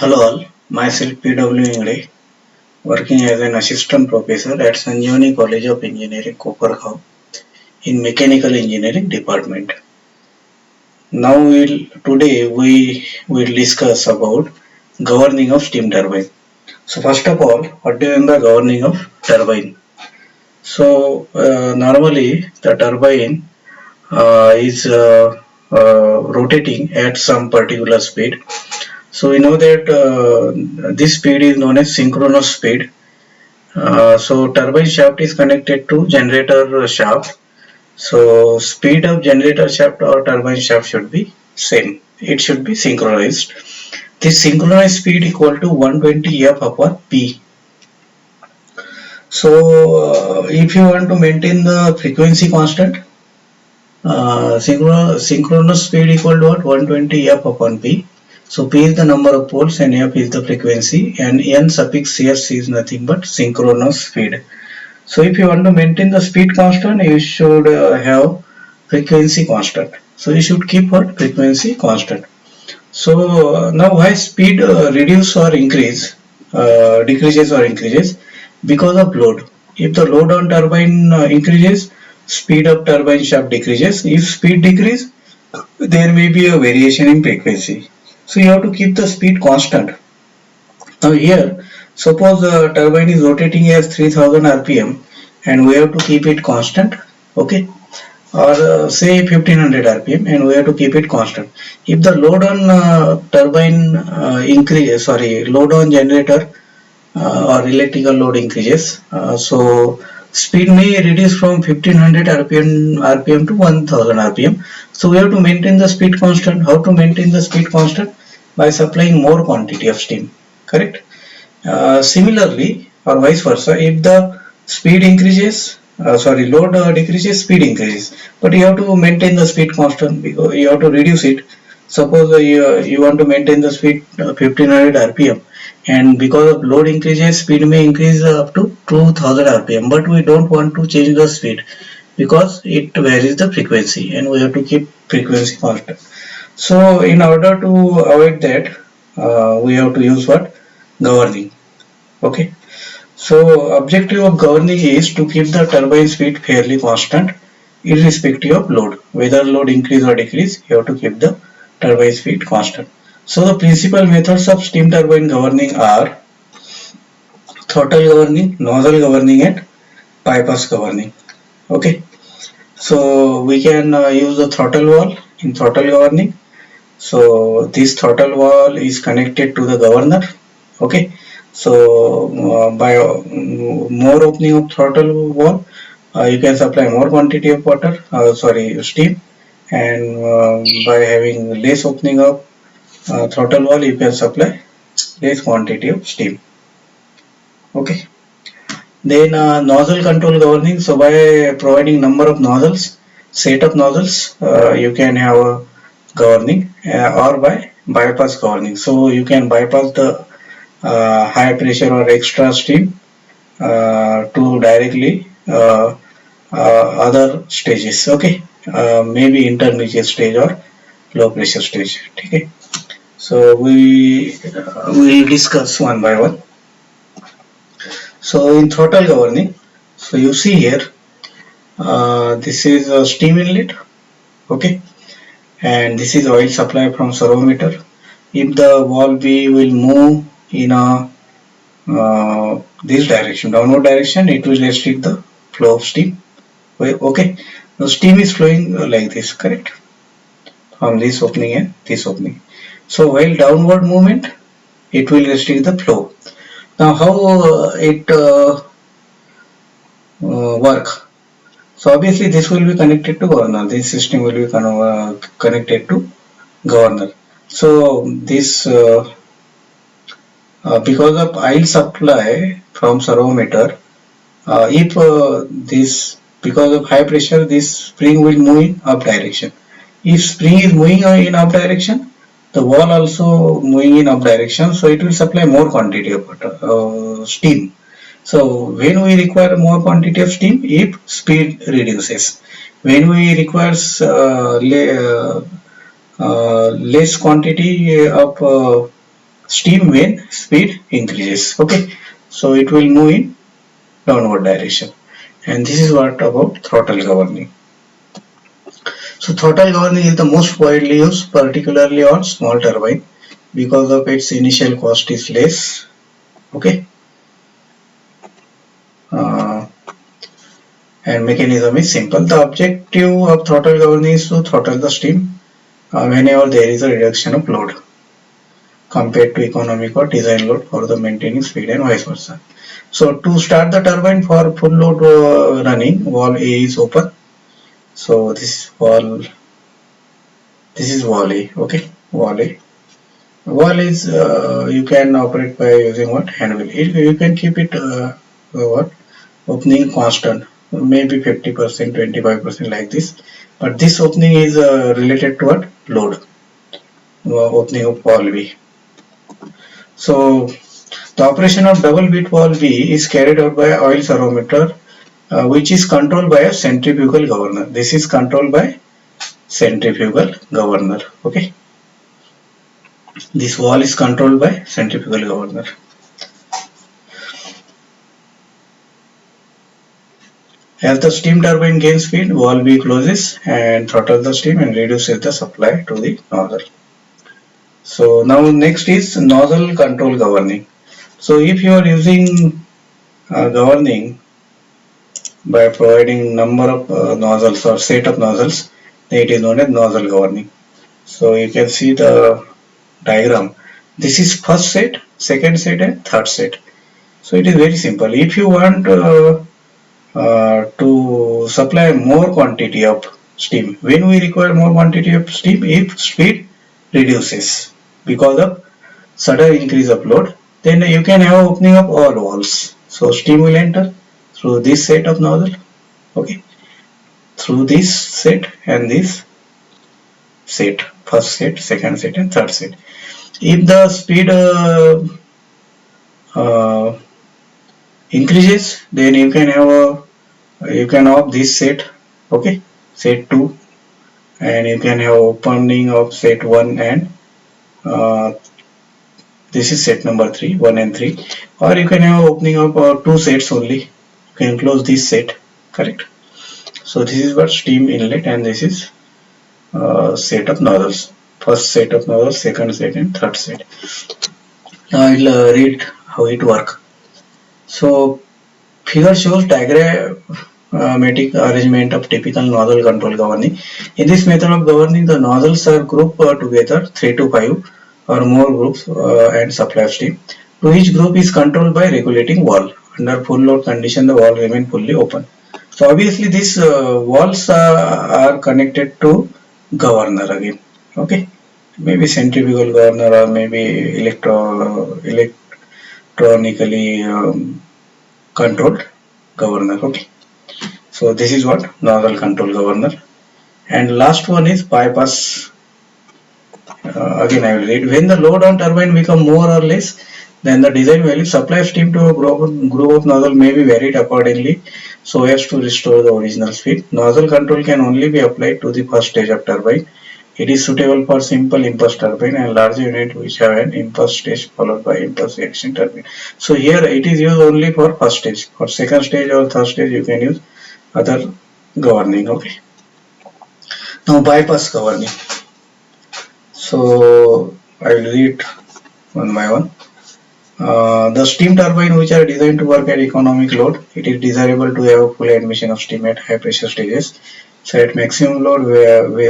Hello all, myself P.W. Ingre, working as an assistant professor at Sanjeevani College of Engineering, Kopargaon in Mechanical Engineering Department. Now today we will discuss about governing of steam turbine. So first of all, what do you mean by governing of turbine? So normally the turbine is rotating at some particular speed. So we know that this speed is known as synchronous speed. So turbine shaft is connected to generator shaft. So speed of generator shaft or turbine shaft should be same. It should be synchronized. This synchronized speed equal to 120 F upon P. So if you want to maintain the frequency constant, synchronous speed equal to what? 120 F upon P. So P is the number of poles and F is the frequency, and N suffix CS is nothing but synchronous speed. So if you want to maintain the speed constant, you should have frequency constant. So you should keep what? Frequency constant. So now why speed reduce or increase, decreases or increases? Because of load. If the load on turbine increases, speed of turbine shaft decreases. If speed decrease, there may be a variation in frequency. So you have to keep the speed constant. Now here, suppose the turbine is rotating as 3000 rpm and we have to keep it constant, okay, or say 1500 rpm and we have to keep it constant. If the load on turbine increases, sorry, load on generator or electrical load increases, so speed may reduce from 1500 rpm to 1000 rpm. So we have to maintain the speed constant. How to maintain the speed constant? By supplying more quantity of steam, correct? Similarly, or vice versa, if the speed increases, load decreases, speed increases, but you have to maintain the speed constant because you have to reduce it. Suppose you want to maintain the speed 1500 rpm, and because of load increases, speed may increase up to 2000 rpm, but we don't want to change the speed because it varies the frequency and we have to keep frequency constant. So in order to avoid that, we have to use what? Governing. Okay. So objective of governing is to keep the turbine speed fairly constant irrespective of load. Whether load increase or decrease, you have to keep the turbine speed constant. So the principal methods of steam turbine governing are throttle governing, nozzle governing and bypass governing. Okay. So we can use the throttle valve in throttle governing. So this throttle valve is connected to the governor. Okay. So by more opening of throttle valve, you can supply more quantity of water, steam, and by having less opening of throttle valve, you can supply less quantity of steam. Okay. Then nozzle control governing. So by providing number of nozzles, set of nozzles, you can have a governing or by bypass governing. So you can bypass the high pressure or extra steam to directly other stages. Okay, maybe intermediate stage or low pressure stage. Okay, so we will discuss one by one. So in throttle governing, so you see here, this is a steam inlet. Okay, and this is oil supply from servometer. If the valve B will move in a this direction, downward direction, it will restrict the flow of steam. Okay, the steam is flowing like this, correct, from this opening and this opening. So while downward movement, it will restrict the flow. Now how it work? So obviously this will be connected to governor. This system will be connected to governor. So this because of oil supply from servometer, if this because of high pressure, this spring will move in up direction. If spring is moving in up direction, the wall also moving in up direction, so it will supply more quantity of steam. So when we require more quantity of steam, if speed reduces, when we require less quantity of steam when speed increases. Okay, so it will move in downward direction. And this is what about throttle governing. So throttle governing is the most widely used, particularly on small turbine, because of its initial cost is less. Okay, uh, and mechanism is simple. The objective of throttle governing is to throttle the steam whenever there is a reduction of load compared to economic or design load for the maintaining speed and vice versa. So to start the turbine for full load running, valve A is open. So this is valve A. Okay, valve A. Valve is you can operate by using what, hand wheel. You can keep it what, opening constant, maybe 50%, 25% like this. But this opening is related to what, load, opening of valve B. So the operation of double beat valve B is carried out by oil servometer, which is controlled by a centrifugal governor. This is controlled by centrifugal governor. Okay, this valve is controlled by centrifugal governor. As the steam turbine gains speed, valve B closes and throttles the steam and reduces the supply to the nozzle. So now next is nozzle control governing. So if you are using governing by providing number of nozzles or set of nozzles, then it is known as nozzle governing. So you can see the diagram. This is first set, second set and third set. So it is very simple. If you want to supply more quantity of steam, when we require more quantity of steam, if speed reduces because of sudden increase of load, then you can have opening of all valves. So steam will enter through this set of nozzle, okay, through this set and this set, first set, second set and third set. If the speed increases, then you can have you can off this set, okay, set 2, and you can have opening of set 1 and this is set number 3, 1 and 3, or you can have opening of 2 sets only. You can close this set, correct. So this is what steam inlet, and this is set of nozzles, first set of nozzles, second set and third set. Now I will read how it works. So figure shows diagrammatic arrangement of typical nozzle control governing. In this method of governing, the nozzles are grouped together 3 to 5 or more groups and supply of steam. To each group is controlled by regulating valve. Under full load condition, the valve remain fully open. So obviously these valves are connected to governor again. Okay, maybe centrifugal governor or maybe electronically controlled governor. Okay, so this is what nozzle control governor. And last one is bypass. Again I will read. When the load on turbine become more or less than the design value, supply of steam to a group of nozzle may be varied accordingly so as to restore the original speed. Nozzle control can only be applied to the first stage of turbine. It is suitable for simple impulse turbine and larger unit which have an impulse stage followed by impulse reaction turbine. So here it is used only for first stage. For second stage or third stage you can use other governing. Okay. Now bypass governing. So I will read one by one. The steam turbine which are designed to work at economic load, it is desirable to have full admission of steam at high pressure stages. So at maximum load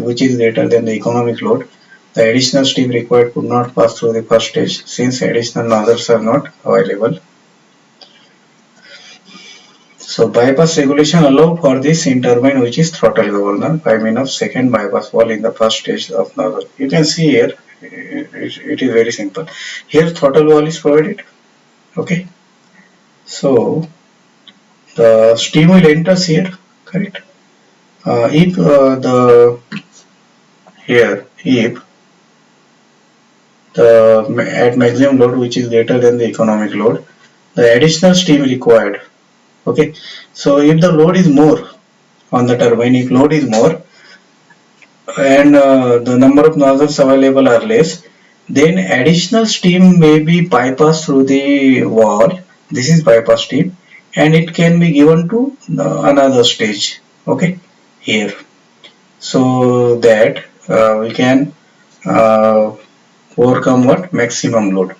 which is greater than the economic load, the additional steam required could not pass through the first stage since additional nozzles are not available. So bypass regulation allow for this in turbine which is throttle governor by means of second bypass valve in the first stage of nozzle. You can see here it is very simple. Here throttle valve is provided. Okay. So the steam will enters here, correct. If the at maximum load which is greater than the economic load, the additional steam required. Okay, so if the load is more on the turbine, if load is more and the number of nozzles available are less, Then additional steam may be bypassed through the wall. This is bypass steam, and it can be given to another stage. Okay, here, so that we can uh, overcome what maximum load.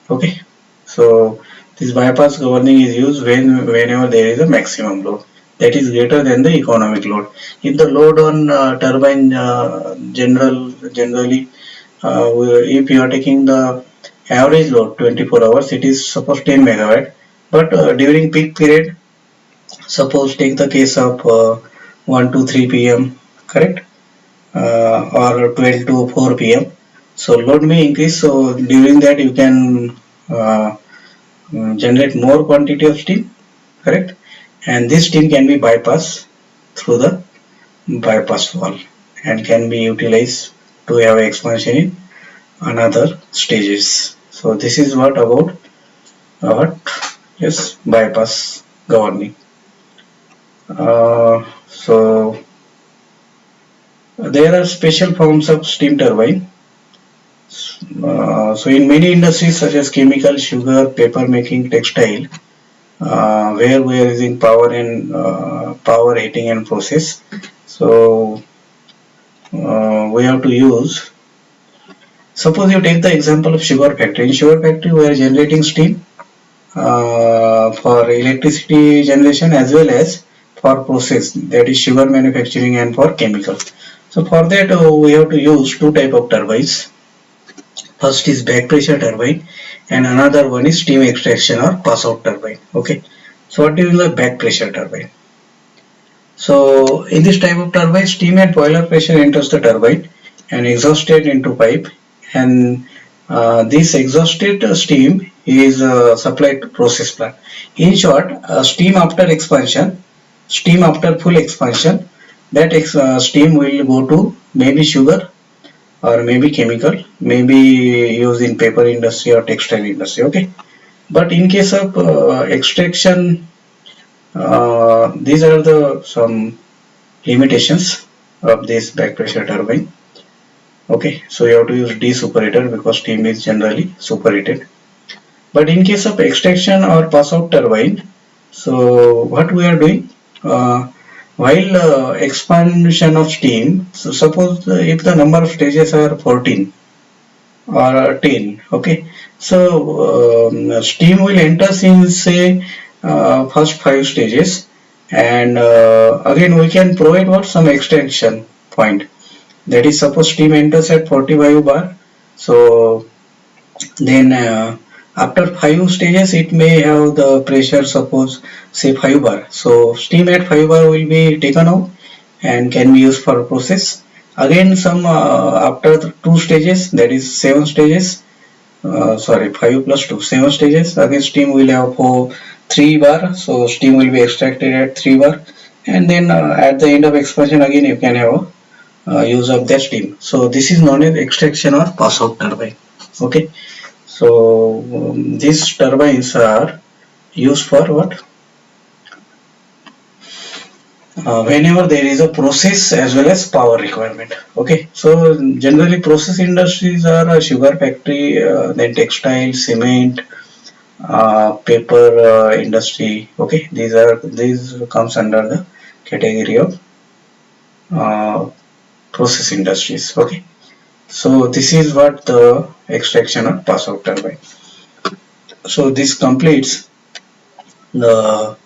Okay, so this bypass governing is used whenever there is a maximum load that is greater than the economic load. If the load on turbine generally if you are taking the average load 24 hours, it is suppose 10 megawatt, but during peak period, suppose take the case of 1 to 3 pm, correct, or 12 to 4 pm. So load may increase, so during that you can generate more quantity of steam, correct, and this steam can be bypassed through the bypass wall and can be utilized to have expansion in another stages. So this is what about what yes bypass governing. So there are special forms of steam turbine. So in many industries such as chemical, sugar, paper making, textile, where we are using power and power heating and process. So we have to use. Suppose you take the example of sugar factory. In sugar factory, we are generating steam for electricity generation as well as for process, that is sugar manufacturing, and for chemical. So for that we have to use two type of turbines. First is back pressure turbine and another one is steam extraction or pass out turbine. Okay, so what is the back pressure turbine? So in this type of turbine, steam at boiler pressure enters the turbine and exhausted into pipe, and this exhausted steam is supplied to process plant. In short, steam after expansion, steam after full expansion, that steam will go to maybe sugar or maybe chemical, maybe used in paper industry or textile industry. Okay, but in case of extraction, these are the some limitations of this back pressure turbine. Okay, so you have to use de-superheater because steam is generally superheated. But in case of extraction or pass out turbine, so what we are doing, while expansion of steam, so suppose if the number of stages are 14 or 10, okay, so steam will enter in say first 5 stages, and again we can provide what some extension point, that is suppose steam enters at 45 bar, so then after 5 stages it may have the pressure suppose say 5 bar, so steam at 5 bar will be taken out and can be used for process. Again some after the 2 stages, that is 7 stages, sorry 5 plus 2 7 stages, again steam will have for 3 bar, so steam will be extracted at 3 bar, and then at the end of expansion again you can have use of that steam. So this is known as extraction or pass out turbine. Okay, so these turbines are used for what, whenever there is a process as well as power requirement. Okay, so generally process industries are sugar factory, then textile, cement, paper industry. Okay, these comes under the category of uh, process industries. Okay, so this is what the extraction of pass out turbine. So this completes the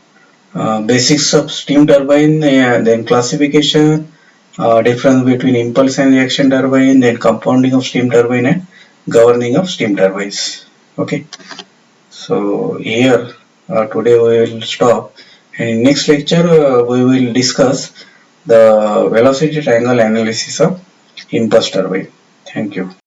basics of steam turbine, then classification, difference between impulse and reaction turbine, then compounding of steam turbine and governing of steam turbines. Okay, so here today we will stop, and in next lecture we will discuss the velocity triangle analysis of impulse turbine. Thank you.